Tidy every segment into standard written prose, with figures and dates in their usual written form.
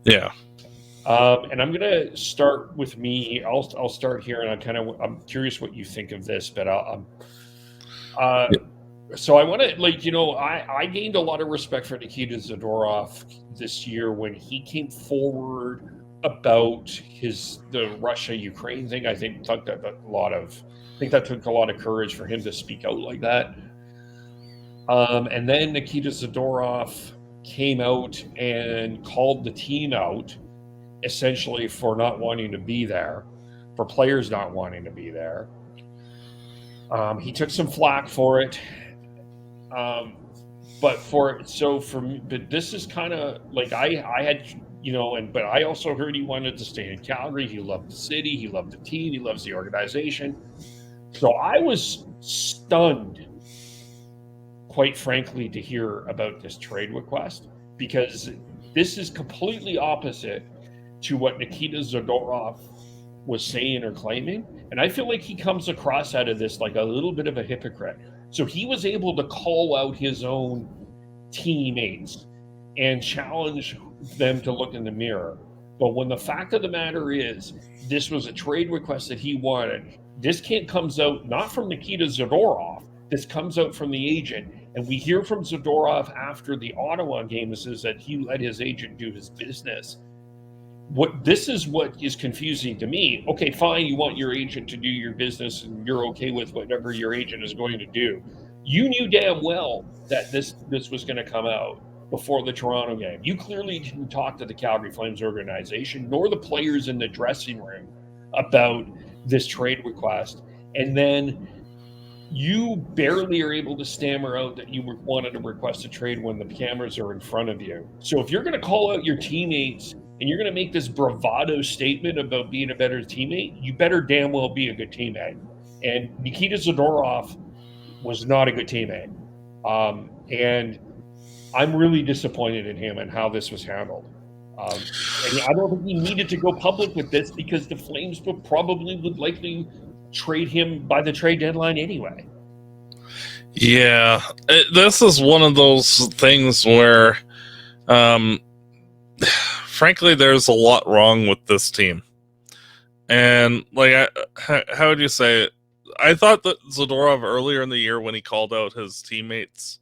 Yeah. And I'm gonna start with me. I'll start here, and I'm curious what you think of this, but uh, so I want to I gained a lot of respect for Nikita Zadorov this year when he came forward about the Russia Ukraine thing. I think that took a lot of courage for him to speak out like that. And then Nikita Zadorov came out and called the team out, essentially for not wanting to be there, for players not wanting to be there. He took some flack for it. But this is kind of like I had, but I also heard he wanted to stay in Calgary. He loved the city, he loved the team, he loves the organization. So I was stunned, quite frankly, to hear about this trade request, because this is completely opposite to what Nikita Zadorov was saying or claiming. And I feel like he comes across out of this like a little bit of a hypocrite. So he was able to call out his own teammates and challenge them to look in the mirror. But when the fact of the matter is, this was a trade request that he wanted, this comes out not from Nikita Zadorov, this comes out from the agent. And we hear from Zadorov after the Ottawa game says that he let his agent do his business. This is what is confusing to me. Okay, fine, you want your agent to do your business and you're okay with whatever your agent is going to do. You knew damn well that this was going to come out before the Toronto game. You clearly didn't talk to the Calgary Flames organization nor the players in the dressing room about this trade request. And then you barely are able to stammer out that you wanted to request a trade when the cameras are in front of you. So if you're going to call out your teammates and you're going to make this bravado statement about being a better teammate, you better damn well be a good teammate. And Nikita Zadorov was not a good teammate. And I'm really disappointed in him and how this was handled. And I don't think he needed to go public with this because the Flames would likely trade him by the trade deadline anyway. Yeah, this is one of those things where, frankly, there's a lot wrong with this team. And how would you say it? I thought that Zadorov earlier in the year when he called out his teammates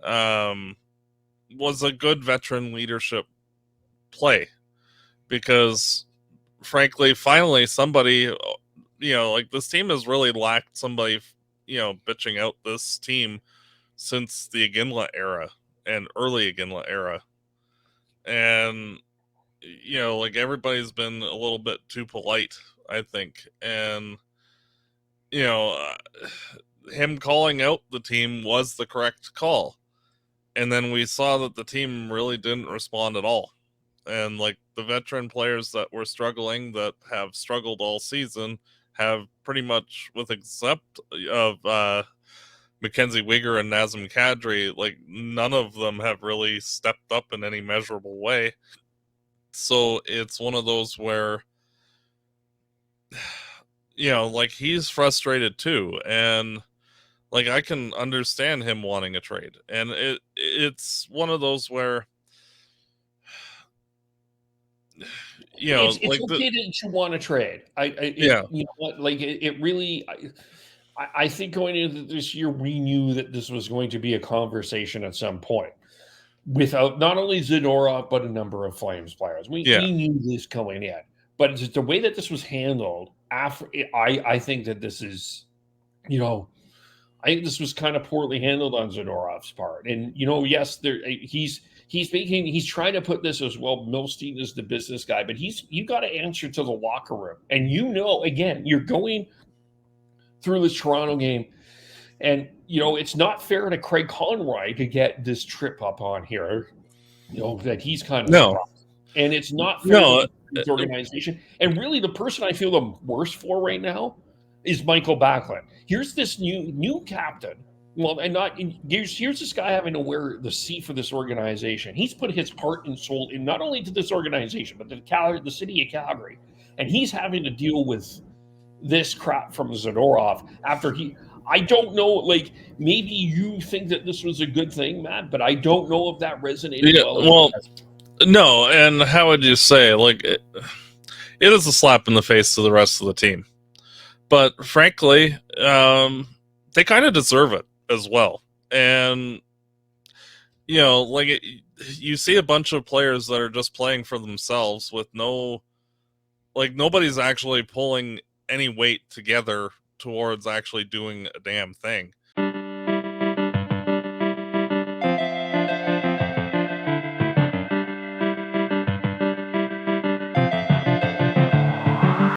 was a good veteran leadership play, because frankly, finally somebody, this team has really lacked somebody, bitching out this team since the Iginla era and early Iginla era. And, everybody's been a little bit too polite, I think. And, him calling out the team was the correct call. And then we saw that the team really didn't respond at all. And the veteran players that were struggling, that have struggled all season, have pretty much, with except of Mackenzie Weegar and Nazem Kadri, none of them have really stepped up in any measurable way. So it's one of those where, he's frustrated too. And I can understand him wanting a trade. And it's one of those where, it's okay that you want to trade. You know what? It really. I think going into this year, we knew that this was going to be a conversation at some point, without not only Zadorov but a number of Flames players. We knew this going in, but just the way that this was handled. I think that this is, I think this was kind of poorly handled on Zadorov's part. And yes, he's trying to put this as well. Milstein is the business guy, but you got to answer to the locker room. And again, you're going through this Toronto game, and it's not fair to Craig Conroy to get this trip up on here. That he's kind of surprised. And it's not fair to the organization. And really, the person I feel the worst for right now is Michael Backlund. Here's this new captain. Well, here's this guy having to wear the C for this organization. He's put his heart and soul in not only to this organization, but the city of Calgary. And he's having to deal with this crap from Zadorov after I don't know, maybe you think that this was a good thing, Matt, but I don't know if that resonated well. No, and how would you say, like, it is a slap in the face to the rest of the team. But frankly, they kind of deserve it as well. And, like, you see a bunch of players that are just playing for themselves with nobody's actually pulling any weight together towards actually doing a damn thing.